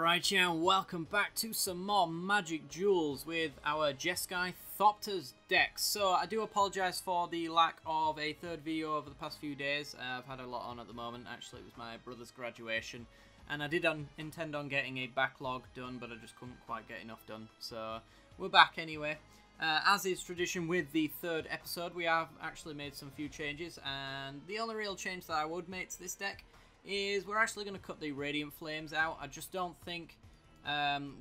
Alright, yeah, welcome back to some more Magic Duels with our Jeskai Thopter's deck. So, I do apologise for the lack of a third video over the past few days. I've had a lot on at the moment. Actually, it was my brother's graduation. And I did intend on getting a backlog done, but I just couldn't quite get enough done. So, we're back anyway. As is tradition with the third episode, we have actually made some few changes. And the only real change that I would make to this deck is we're actually going to cut the Radiant Flames out. I just don't think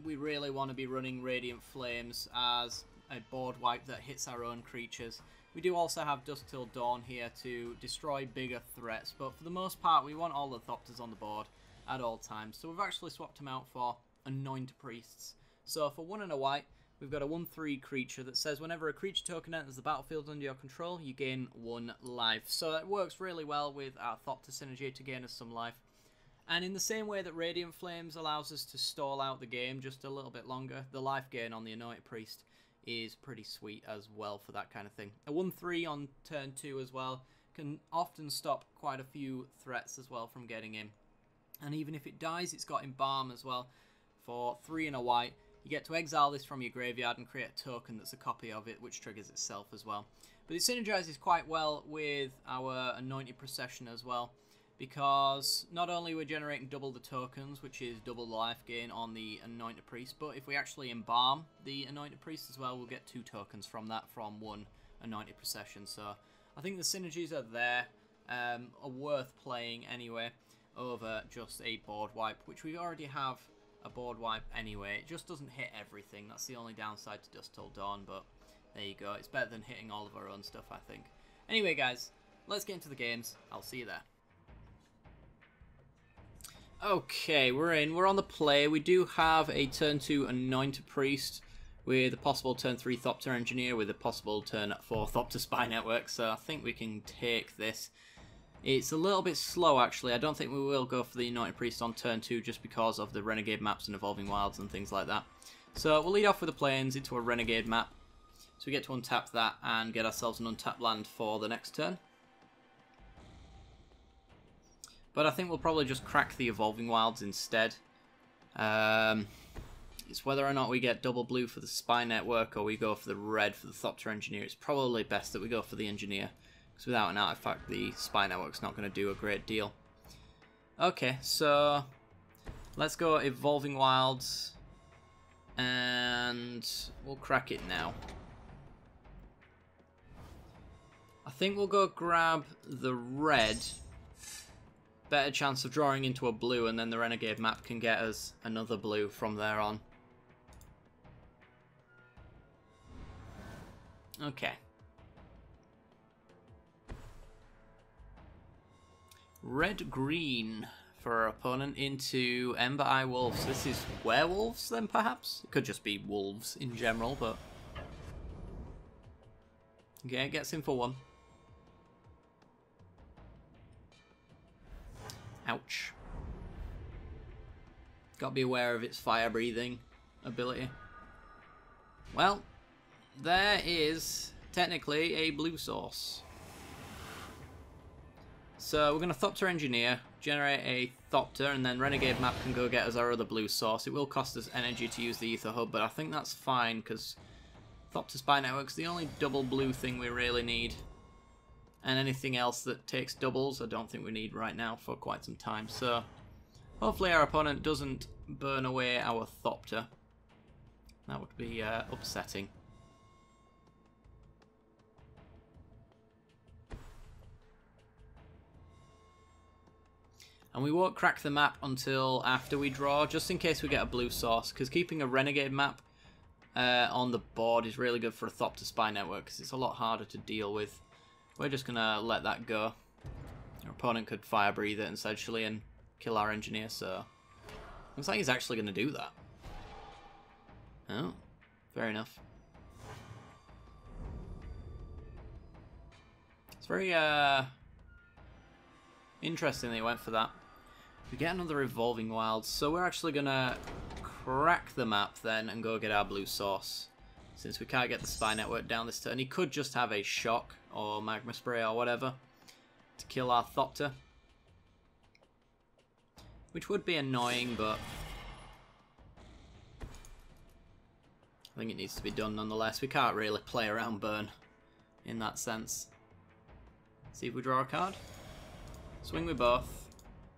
we really want to be running Radiant Flames as a board wipe that hits our own creatures. We do also have Dusk Till Dawn here to destroy bigger threats, but for the most part we want all the Thopters on the board at all times. So we've actually swapped them out for Anoint Priests. So for 1 and a white, we've got a 1/3 creature that says whenever a creature token enters the battlefield under your control, you gain 1 life. So that works really well with our Thopter synergy to gain us some life. And in the same way that Radiant Flames allows us to stall out the game just a little bit longer, the life gain on the Anointed Priest is pretty sweet as well for that kind of thing. A 1/3 on turn 2 as well can often stop quite a few threats as well from getting in. And even if it dies, it's got Embalm as well. For 3 and a white, you get to exile this from your graveyard and create a token that's a copy of it, which triggers itself as well. But it synergizes quite well with our Anointed Procession as well, because not only we're generating double the tokens, which is double the life gain on the Anointed Priest, but if we actually Embalm the Anointed Priest as well, we'll get 2 tokens from that from 1 Anointed Procession. So I think the synergies are there, are worth playing anyway, over just a board wipe, which we already have a board wipe anyway. It just doesn't hit everything. That's the only downside to Dusk Till Dawn, but there you go. It's better than hitting all of our own stuff, I think. Anyway, guys, let's get into the games. I'll see you there. Okay, we're in. We're on the play. We do have a turn 2 Anointed Priest with a possible turn 3 Thopter Engineer with a possible turn 4 Thopter Spy Network, so I think we can take this. It's a little bit slow, actually. I don't think we will go for the Anointed Priest on turn 2 just because of the Renegade maps and Evolving Wilds and things like that. So we'll lead off with the Plains into a Renegade map. So we get to untap that and get ourselves an untapped land for the next turn. But I think we'll probably just crack the Evolving Wilds instead. It's whether or not we get double blue for the Spy Network or we go for the red for the Thopter Engineer. It's probably best that we go for the Engineer, because without an artifact, the Spy Network's not going to do a great deal. Okay, so let's go Evolving Wilds, and we'll crack it now. I think we'll go grab the red. Better chance of drawing into a blue, and then the Renegade map can get us another blue from there on. Okay. Red-green for our opponent into Ember Eye Wolves. This is werewolves then, perhaps? It could just be wolves in general, but... okay, it gets in for 1. Ouch. Gotta be aware of its fire-breathing ability. Well, there is technically a blue source. So we're going to Thopter Engineer, generate a Thopter, and then Renegade map can go get us our other blue source. It will cost us energy to use the Ether Hub, but I think that's fine, because Thopter Spy Network's the only double blue thing we really need. And anything else that takes doubles, I don't think we need right now for quite some time. So hopefully our opponent doesn't burn away our Thopter. That would be upsetting. And we won't crack the map until after we draw, just in case we get a blue source, because keeping a Renegade map on the board is really good for a Thopter Spy Network, because it's a lot harder to deal with. We're just going to let that go. Our opponent could Fire Breathe it essentially and kill our Engineer, so... looks like he's actually going to do that. Oh, fair enough. It's very interesting that he went for that. We get another Evolving Wilds, so we're actually going to crack the map then and go get our blue source. Since we can't get the Spy Network down this turn, he could just have a Shock or Magma Spray or whatever to kill our Thopter. Which would be annoying, but I think it needs to be done nonetheless. We can't really play around burn in that sense. See if we draw a card. Swing with both.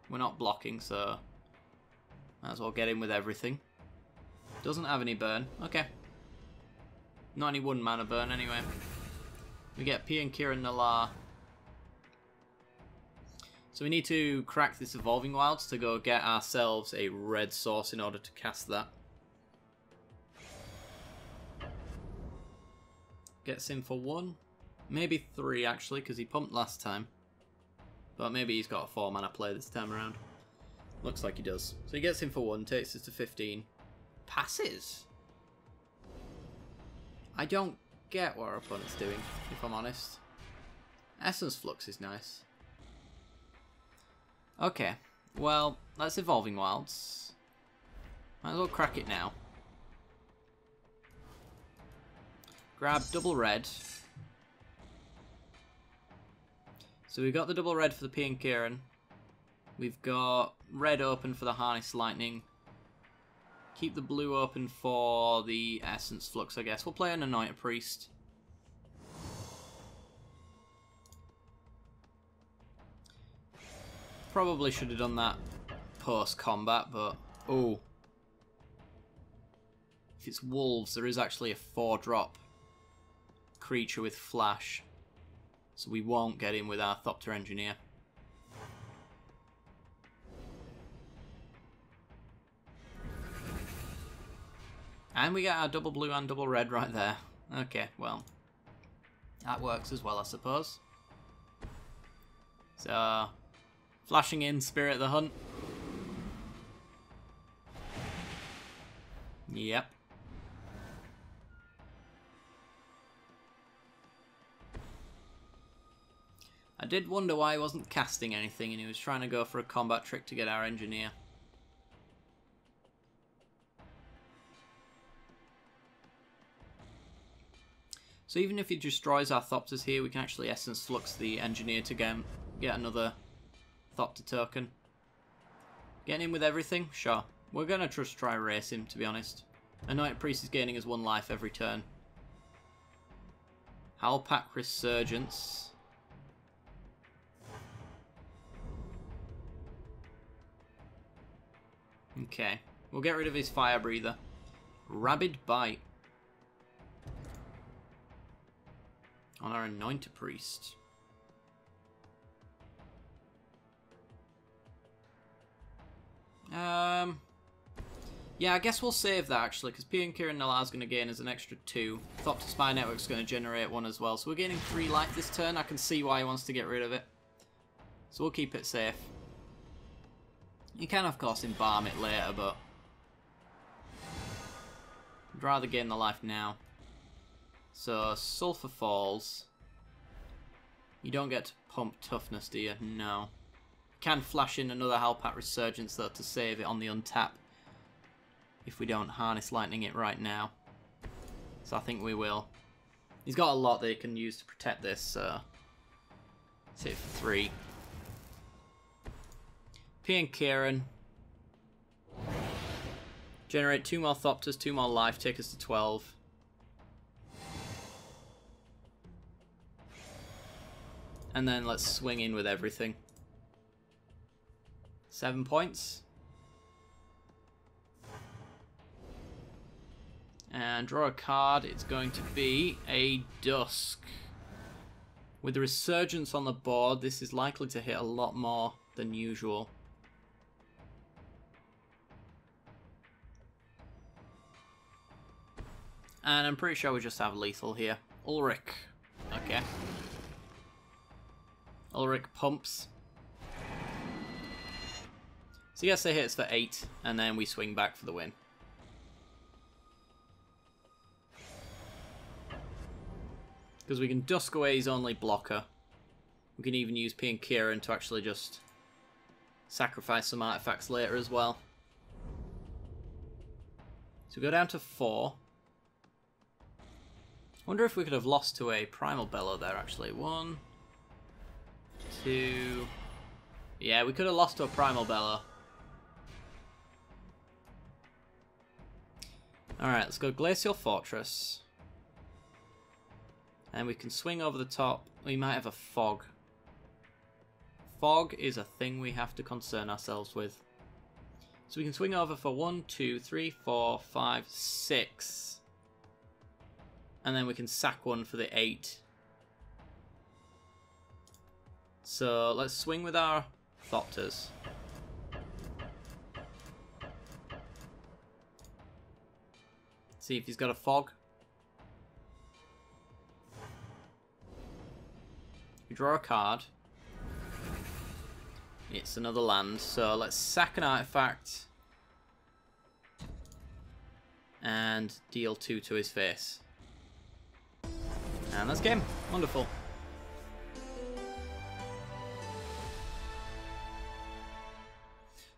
We're not blocking, so might as well get in with everything. Doesn't have any burn. Okay. Not any 1 mana burn anyway. We get PianoJester. So we need to crack this Evolving Wilds to go get ourselves a red source in order to cast that. Gets in for 1. Maybe 3 actually, because he pumped last time. But maybe he's got a 4 mana play this time around. Looks like he does. So he gets in for 1, takes us to 15. Passes? I don't get what our opponent's doing, if I'm honest. Essence Flux is nice. Okay, well, that's Evolving Wilds. Might as well crack it now. Grab double red. So we've got the double red for the PianoJester. We've got red open for the Harness Lightning. Keep the blue open for the Essence Flux, I guess. We'll play an Anointed Priest. Probably should have done that post-combat, but... oh. If it's wolves, there is actually a 4-drop creature with flash. So we won't get in with our Thopter Engineer. And we get our double blue and double red right there. Okay, well. That works as well, I suppose. So... flashing in Spirit of the Hunt. Yep. I did wonder why he wasn't casting anything and he was trying to go for a combat trick to get our Engineer. So even if he destroys our Thopters here, we can actually Essence Flux the Engineer to get another Thopter token. Getting in with everything? Sure. We're going to just try race him, to be honest. Anointed Priest is gaining us 1 life every turn. Howlpack Resurgence. Okay. We'll get rid of his Fire Breather. Rabid Bite. On our Anointed Priest. Yeah, I guess we'll save that actually, because PianoJester and Nalar's going to gain us an extra 2. Thopter Spy Network's going to generate 1 as well. So we're gaining 3 life this turn. I can see why he wants to get rid of it. So we'll keep it safe. You can, of course, embalm it later, but I'd rather gain the life now. So, Sulphur Falls. You don't get to pump toughness, do you? No. Can flash in another Howlpack Resurgence, though, to save it on the untap. If we don't Harness Lightning it right now. So I think we will. He's got a lot that he can use to protect this, so... let's hit for 3. PianoJester. Generate 2 more Thopters, 2 more life, take us to 12. And then let's swing in with everything. 7 points. And draw a card. It's going to be a Dusk. With the Resurgence on the board, this is likely to hit a lot more than usual. And I'm pretty sure we just have lethal here. Ulrich. Okay. Ulrich pumps. So yes, they hits for 8, and then we swing back for the win. Because we can Dusk away his only blocker. We can even use PianoJester to actually just sacrifice some artifacts later as well. So we go down to 4. Wonder if we could have lost to a Primal Bellow there actually. 1, 2... yeah, we could have lost to a Primal Bellow. Alright, let's go Glacial Fortress. And we can swing over the top. We might have a fog. Fog is a thing we have to concern ourselves with. So we can swing over for 1, 2, 3, 4, 5, 6. And then we can sack one for the 8. So let's swing with our Thopters. See if he's got a fog. We draw a card. It's another land, so let's sack an artifact and deal 2 to his face. And that's game. Wonderful.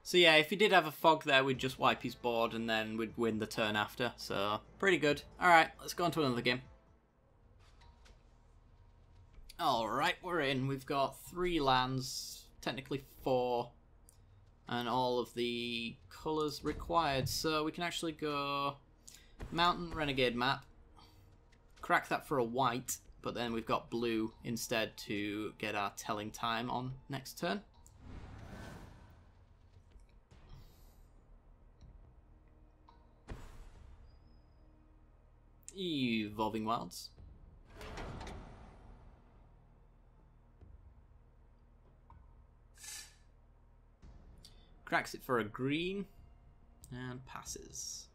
So yeah, if he did have a fog there, we'd just wipe his board and then we'd win the turn after. So, pretty good. Alright, let's go on to another game. Alright, we're in. We've got 3 lands, technically 4, and all of the colours required. So we can actually go Mountain Renegade map, crack that for a white, but then we've got blue instead to get our telling time on next turn. Evolving Wilds. Cracks it for a green and passes.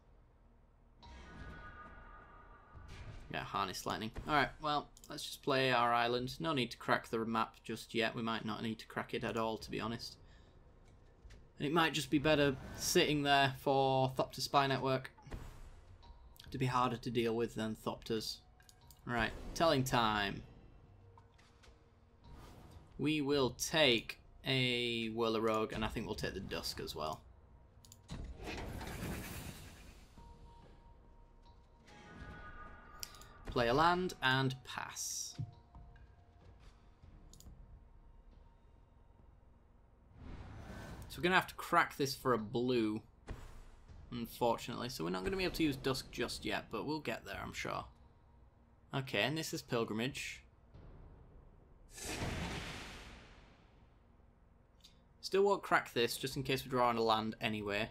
Yeah, Harness Lightning. Alright, well, let's just play our island. No need to crack the map just yet. We might not need to crack it at all, to be honest. And it might just be better sitting there for Thopter Spy Network to be harder to deal with than Thopters. Right, telling time. We will take a Whirler Rogue, and I think we'll take the Dusk as well. Play a land and pass. So we're going to have to crack this for a blue, unfortunately. So we're not going to be able to use Dusk just yet, but we'll get there, I'm sure. Okay, and this is Pilgrimage. Still won't crack this, just in case we draw on a land anyway.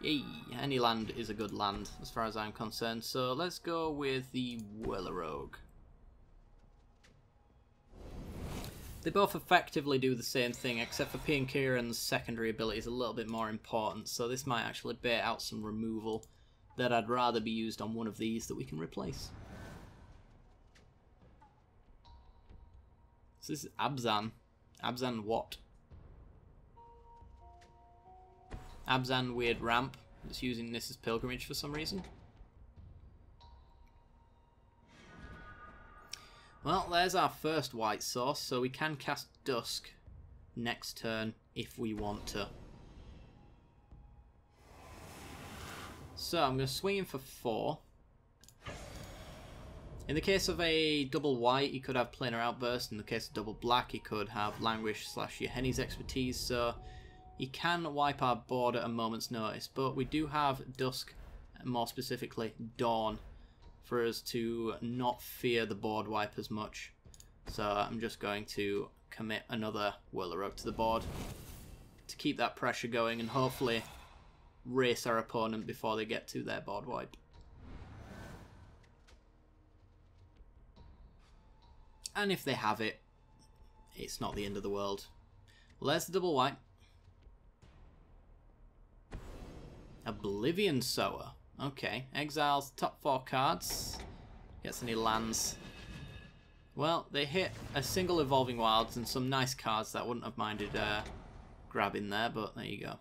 Yay, any land is a good land, as far as I'm concerned. So let's go with the Whirler Rogue. They both effectively do the same thing, except for P and Kieran's secondary ability is a little bit more important, so this might actually bait out some removal that I'd rather be used on one of these that we can replace. So this is Abzan. Abzan what? Abzan weird ramp that's using this as Pilgrimage for some reason. Well, there's our first white source, so we can cast Dusk next turn if we want to. So I'm going to swing him for 4. In the case of a double white, he could have Planar Outburst. In the case of double black, he could have Languish / Yahenni's Expertise. So he can wipe our board at a moment's notice, but we do have Dusk, more specifically Dawn, for us to not fear the board wipe as much. So I'm just going to commit another Whirler Rogue to the board to keep that pressure going and hopefully race our opponent before they get to their board wipe. And if they have it, it's not the end of the world. Well, there's the double white. Oblivion Sower. Okay, exiles top 4 cards. Gets any lands. Well, they hit a single Evolving Wilds and some nice cards that I wouldn't have minded grabbing there, but there you go.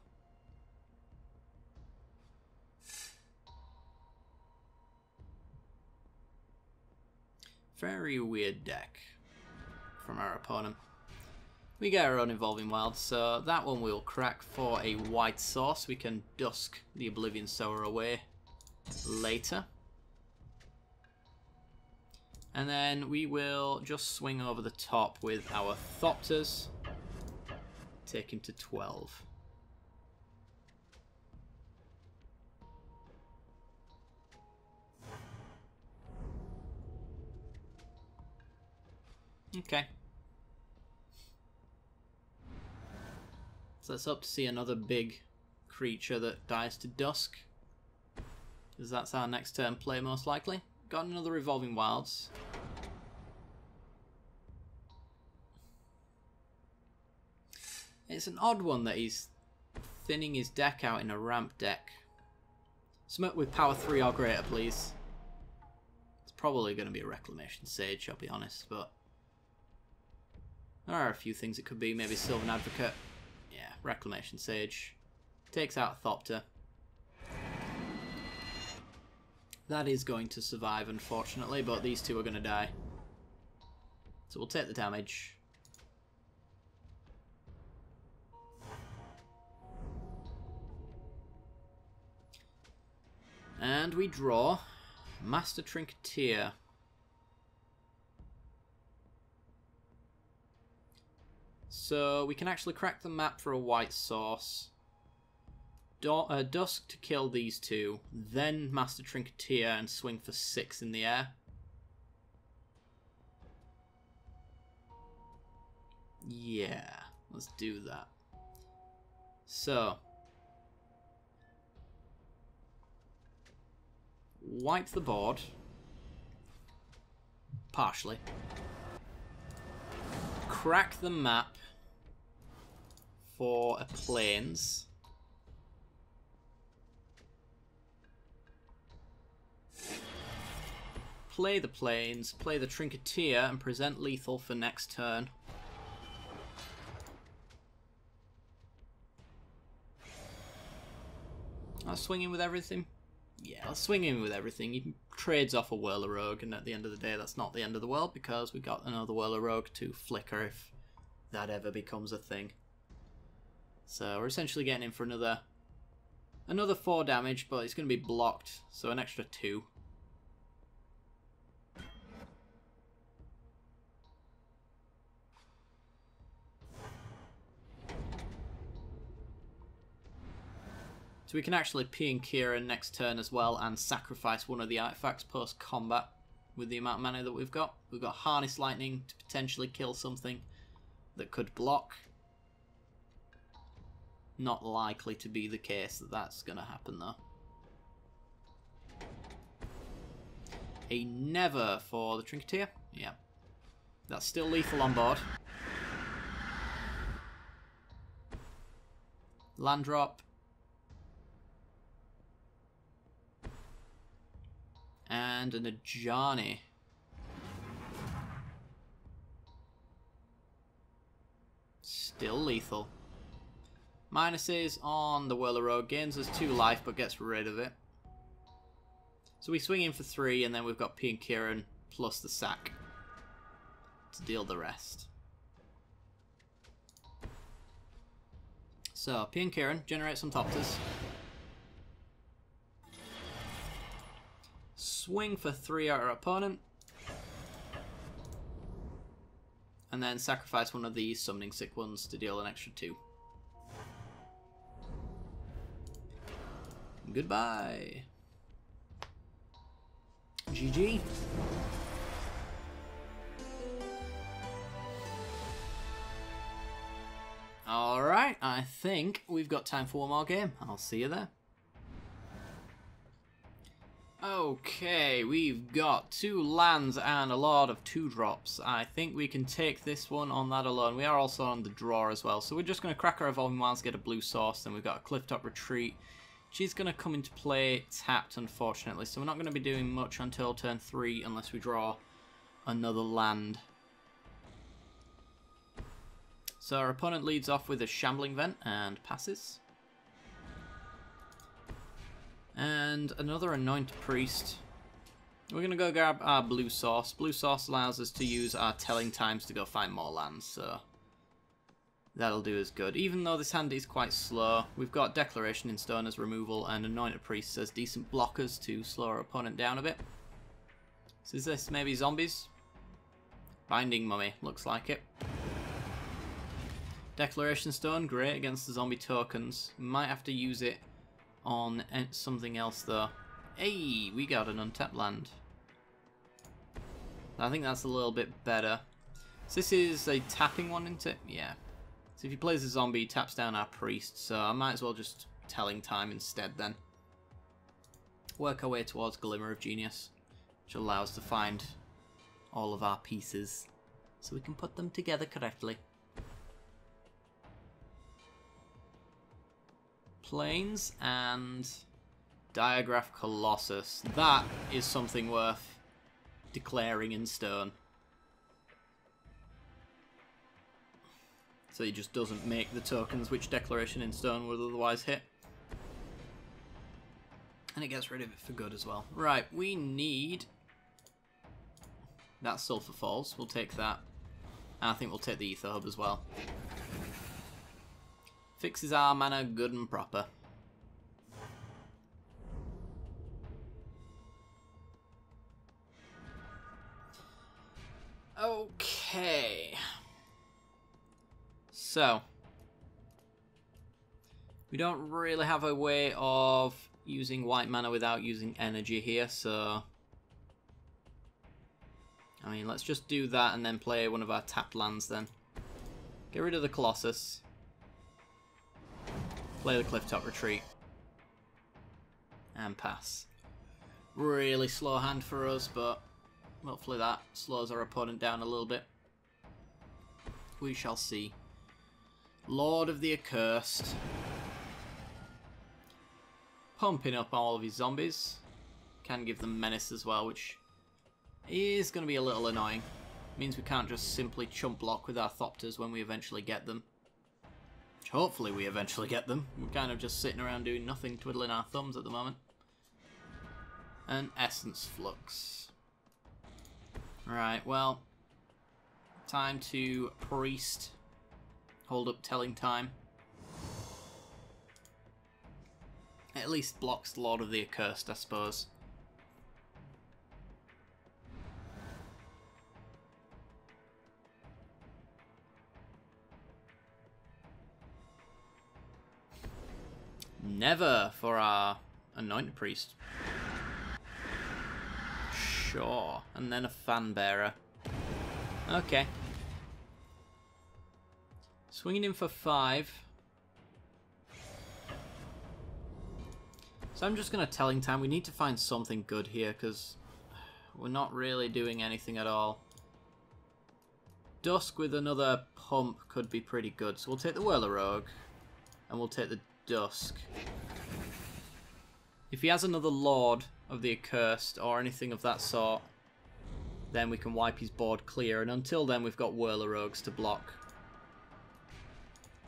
Very weird deck from our opponent. We get our own Evolving Wilds, so that one we'll crack for a white source. We can Dusk the Oblivion Sower away later. And then we will just swing over the top with our Thopters. Take him to 12. Okay. So let's hope to see another big creature that dies to dusk, because that's our next turn play most likely. Got another Revolving Wilds. It's an odd one that he's thinning his deck out in a ramp deck. Something with power 3 or greater, please. It's probably going to be a Reclamation Sage, I'll be honest, but there are a few things it could be. Maybe Sylvan Advocate. Yeah, Reclamation Sage. Takes out Thopter. That is going to survive, unfortunately, but these two are going to die. So we'll take the damage. And we draw Master Trinketeer. So we can actually crack the map for a white source. Dusk to kill these two, then Master Trinketeer and swing for 6 in the air. Yeah, let's do that. So, wipe the board. Partially. Crack the map for a plains. Play the plains, play the Trinketeer, and present lethal for next turn. I'll swing in with everything. Yeah, let's swing in with everything. He trades off a Whirler Rogue, and at the end of the day, that's not the end of the world, because we got another Whirler Rogue to flicker if that ever becomes a thing. So we're essentially getting in for another 4 damage, but it's going to be blocked, so an extra 2. So we can actually PianoJester next turn as well and sacrifice one of the artifacts post-combat with the amount of mana that we've got. We've got Harness Lightning to potentially kill something that could block. Not likely to be the case that that's going to happen though. A never for the Trinketeer. Yeah. That's still lethal on board. Land drop. And an Ajani. Still lethal. Minuses on the Whirler Rogue. Gains us 2 life but gets rid of it. So we swing in for 3 and then we've got PianoJester plus the sack to deal the rest. So PianoJester, generate some Thopters. Swing for 3 at our opponent. And then sacrifice one of these summoning sick ones to deal an extra 2. Goodbye. GG. Alright, I think we've got time for one more game. I'll see you there. Okay, we've got 2 lands and a lot of 2-drops. I think we can take this one on that alone. We are also on the draw as well, so we're just going to crack our Evolving Wilds, get a blue source, then we've got a Clifftop Retreat. She's going to come into play tapped, unfortunately, so we're not going to be doing much until turn 3 unless we draw another land. So our opponent leads off with a Shambling Vent and passes. And another Anointed Priest. We're going to go grab our blue source. Blue source allows us to use our telling times to go find more lands, so that'll do us good. Even though this hand is quite slow, we've got Declaration in Stone as removal and Anointed Priest as decent blockers to slow our opponent down a bit. So is this maybe zombies? Binding Mummy, looks like it. Declaration Stone, great against the zombie tokens. We might have to use it on something else though. Hey, we got an untapped land. I think that's a little bit better. So this is a tapping one, isn't it? Yeah. So if he plays a zombie, he taps down our priest, so I might as well just telling time instead then. Work our way towards Glimmer of Genius, which will allow us to find all of our pieces so we can put them together correctly. Planes and Diagraph Colossus. That is something worth declaring in stone. So he just doesn't make the tokens which Declaration in Stone would otherwise hit. And it gets rid of it for good as well. Right, we need that Sulphur Falls. We'll take that. And I think we'll take the Ether Hub as well. Fixes our mana good and proper. Okay. So, we don't really have a way of using white mana without using energy here, so I mean, let's just do that and then play one of our tapped lands then. Get rid of the Colossus. Play the Clifftop Retreat. And pass. Really slow hand for us, but hopefully that slows our opponent down a little bit. We shall see. Lord of the Accursed. Pumping up all of his zombies. Can give them menace as well, which is going to be a little annoying. Means we can't just simply chump block with our Thopters when we eventually get them. Which hopefully we eventually get them. We're kind of just sitting around doing nothing, twiddling our thumbs at the moment. And Essence Flux. Right, well, time to Priest. Hold up telling time. At least blocks Lord of the Accursed, I suppose. Never for our Anointed Priest. Sure. And then a Fan Bearer. Okay. Swinging in for 5. So I'm just going to telling time. We need to find something good here because we're not really doing anything at all. Dusk with another pump could be pretty good. So we'll take the Whirler Rogue and we'll take the Dusk. If he has another Lord of the Accursed or anything of that sort, then we can wipe his board clear. And until then, we've got Whirler Rogues to block.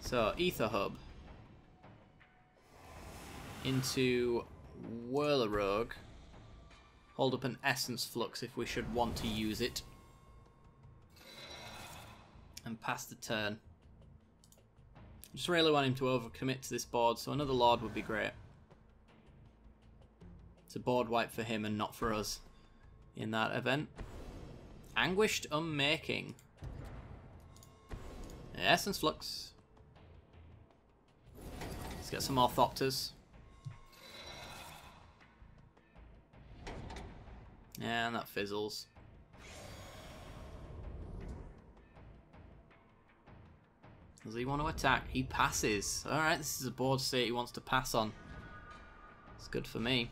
So, Ether Hub into Whirler Rogue. Hold up an Essence Flux if we should want to use it. And pass the turn. Just really want him to overcommit to this board, so another Lord would be great. It's a board wipe for him and not for us in that event. Anguished Unmaking. Essence Flux. Let's get some more Thopters. And that fizzles. Does he want to attack? He passes. Alright, this is a board state he wants to pass on. It's good for me.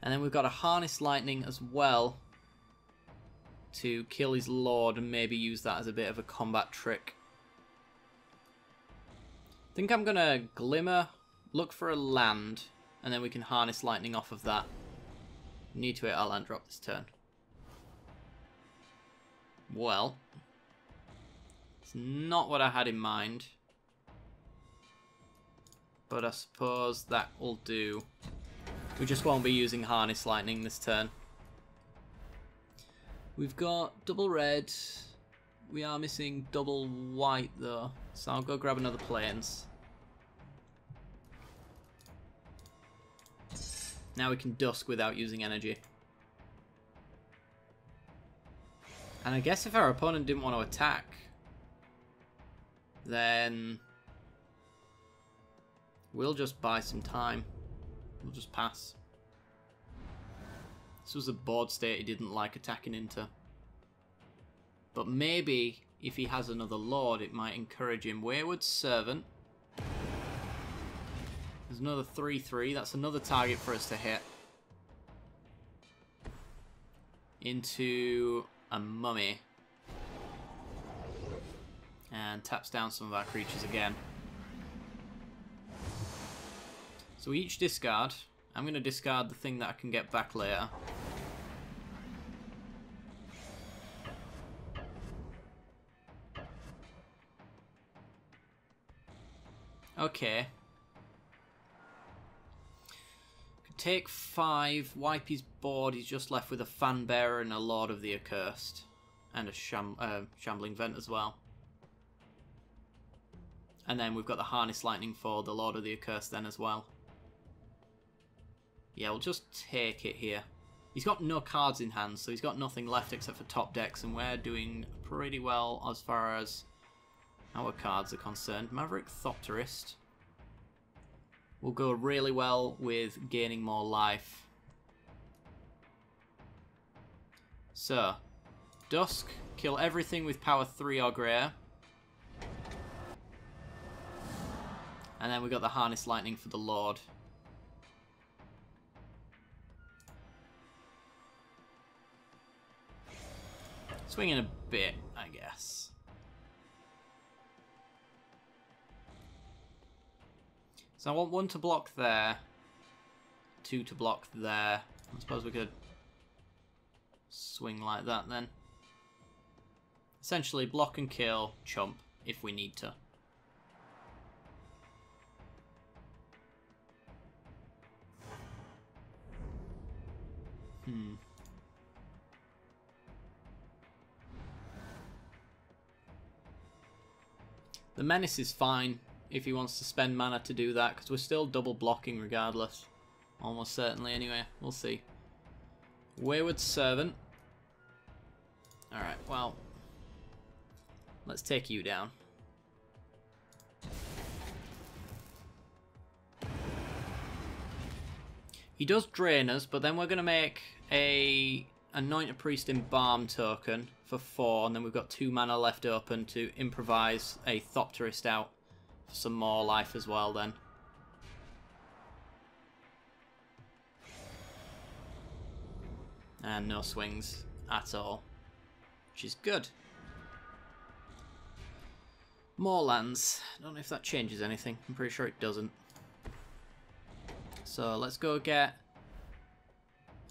And then we've got a Harness Lightning as well to kill his Lord and maybe use that as a bit of a combat trick. I think I'm going to Glimmer, look for a land, and then we can Harness Lightning off of that. Need to hit our land drop this turn. Well, it's not what I had in mind, but I suppose that will do. We just won't be using Harness Lightning this turn. We've got double red. We are missing double white though, so I'll go grab another Plains. Now we can Dusk without using energy. And I guess if our opponent didn't want to attack, then we'll just buy some time. We'll just pass. This was a board state he didn't like attacking into. But maybe if he has another Lord, it might encourage him. Wayward Servant. There's another 3/3. That's another target for us to hit. Into a Mummy. And taps down some of our creatures again. So we each discard. I'm going to discard the thing that I can get back later. Okay. Could take 5, wipe his board. He's just left with a Fanbearer and a Lord of the Accursed. And a Shambling Vent as well. And then we've got the Harness Lightning for the Lord of the Accursed then as well. Yeah, we'll just take it here. He's got no cards in hand, so he's got nothing left except for top decks, and we're doing pretty well as far as our cards are concerned. Maverick Thopterist will go really well with gaining more life. So, Dusk, kill everything with power 3 or greater. And then we've got the Harness Lightning for the Lord. Swinging a bit, I guess. So I want 1 to block there, 2 to block there. I suppose we could swing like that then. Essentially block and kill, chump, if we need to. The Menace is fine if he wants to spend mana to do that, because we're still double blocking regardless. Almost certainly anyway. We'll see. Wayward Servant. Alright, well. Let's take you down. He does drain us, but then we're going to make a Anoint a Priest Embalm token for 4, and then we've got 2 mana left open to improvise a Thopterist out for some more life as well then. And no swings at all, which is good. More lands. I don't know if that changes anything. I'm pretty sure it doesn't. So let's go get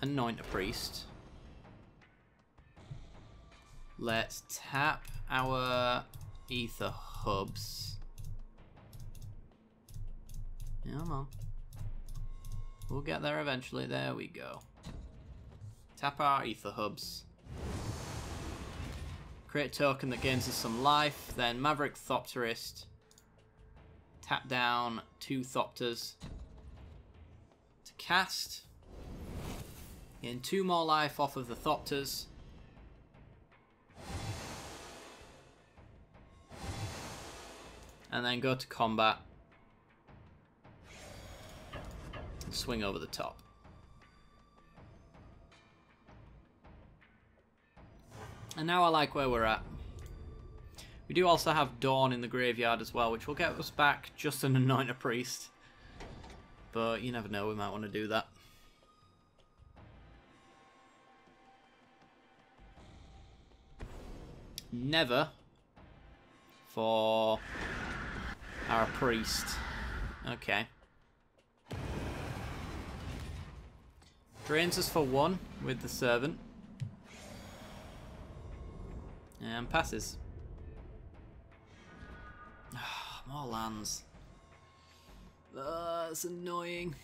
Anoint a Priest. Let's tap our Ether Hubs. Come on. We'll get there eventually. There we go. Tap our Ether Hubs. Create a token that gains us some life. Then Maverick Thopterist. Tap down 2 Thopters. To cast. Gain 2 more life off of the Thopters. And then go to combat. And swing over the top. And now I like where we're at. We do also have Dawn in the graveyard as well, which will get us back just an Anoint a Priest. But you never know, we might want to do that. Never for our priest. Okay. Drains us for 1 with the Servant. And passes. More lands. That's annoying.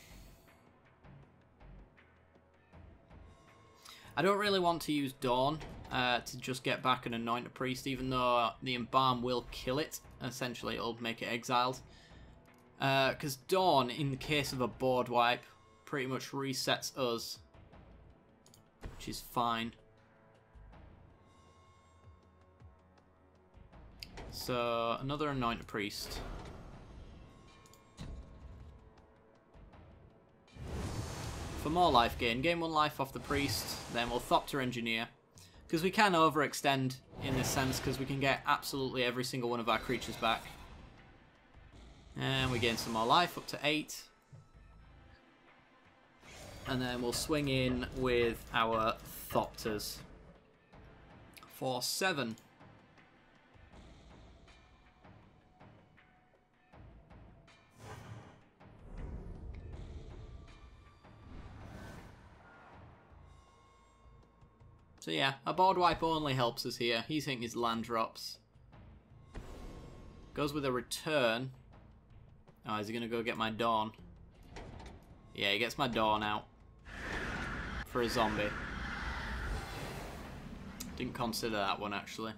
I don't really want to use Dawn to just get back and Anoint a Priest, even though the Embalm will kill it. Essentially, it'll make it exiled. Because Dawn, in the case of a board wipe, pretty much resets us. Which is fine. So, another Anoint a Priest. For more life gain, gain 1 life off the Priest, then we'll Thopter Engineer. Because we can overextend in this sense, because we can get absolutely every single one of our creatures back. And we gain some more life, up to 8. And then we'll swing in with our Thopters for 7. So yeah, a board wipe only helps us here. He's hitting his land drops. Goes with a return. Oh, is he going to go get my Dawn? Yeah, he gets my Dawn out. For a zombie. Didn't consider that one, actually.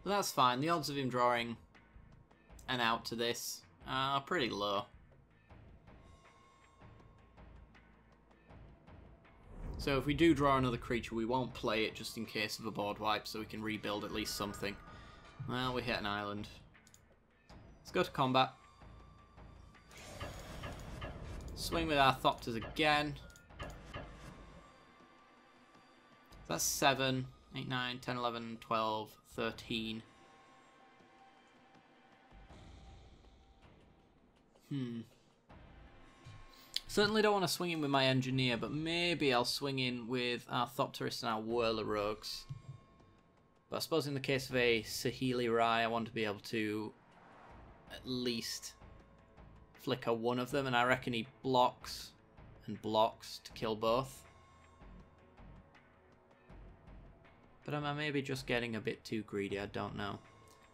But that's fine. The odds of him drawing an out to this are pretty low. So if we do draw another creature, we won't play it just in case of a board wipe, so we can rebuild at least something. Well, we hit an island. Let's go to combat. Swing with our Thopters again. That's 7, 8, 9, 10, 11, 12, 13. Certainly don't want to swing in with my Engineer, but maybe I'll swing in with our Thopterist and our Whirler Rogues. But I suppose in the case of a Saheeli Rai, I want to be able to at least flicker one of them, and I reckon he blocks and blocks to kill both. But am I maybe just getting a bit too greedy? I don't know.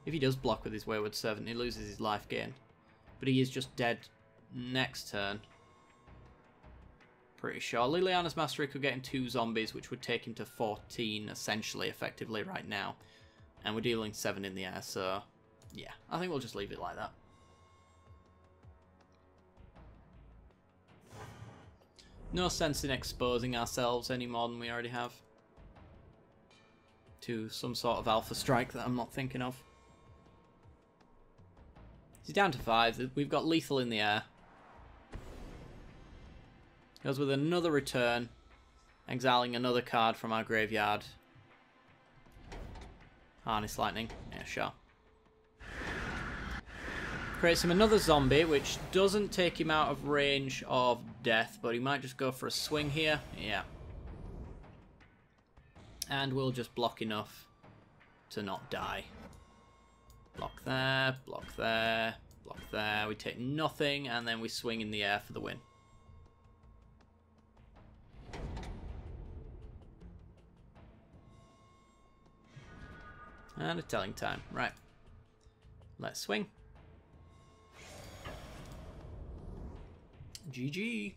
If he does block with his Wayward Servant, he loses his life gain. But he is just dead next turn. Pretty sure. Liliana's Mastery could get him 2 zombies, which would take him to 14, essentially, effectively, right now. And we're dealing 7 in the air, so yeah, I think we'll just leave it like that. No sense in exposing ourselves any more than we already have to some sort of alpha strike that I'm not thinking of. He's down to 5. We've got lethal in the air. Goes with another return, exiling another card from our graveyard. Harness Lightning. Yeah, sure. Creates him another zombie, which doesn't take him out of range of death, but he might just go for a swing here. Yeah. And we'll just block enough to not die. Block there, block there, block there. We take nothing, and then we swing in the air for the win. And a telling time. Right. Let's swing. GG.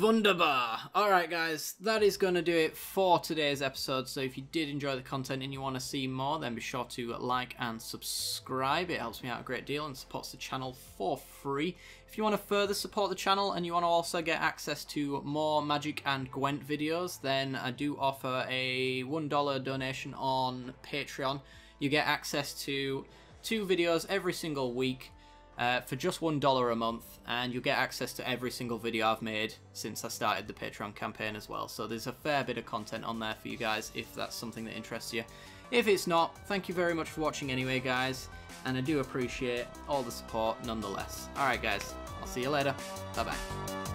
Wunderbar. Alright guys, that is going to do it for today's episode. So if you did enjoy the content and you want to see more, then be sure to like and subscribe. It helps me out a great deal and supports the channel for free. If you want to further support the channel and you want to also get access to more Magic and Gwent videos, then I do offer a $1 donation on Patreon. You get access to 2 videos every single week. For just $1 a month, and you'll get access to every single video I've made since I started the Patreon campaign as well. So there's a fair bit of content on there for you guys if that's something that interests you. If it's not, thank you very much for watching anyway, guys, and I do appreciate all the support nonetheless. Alright guys, I'll see you later. Bye bye.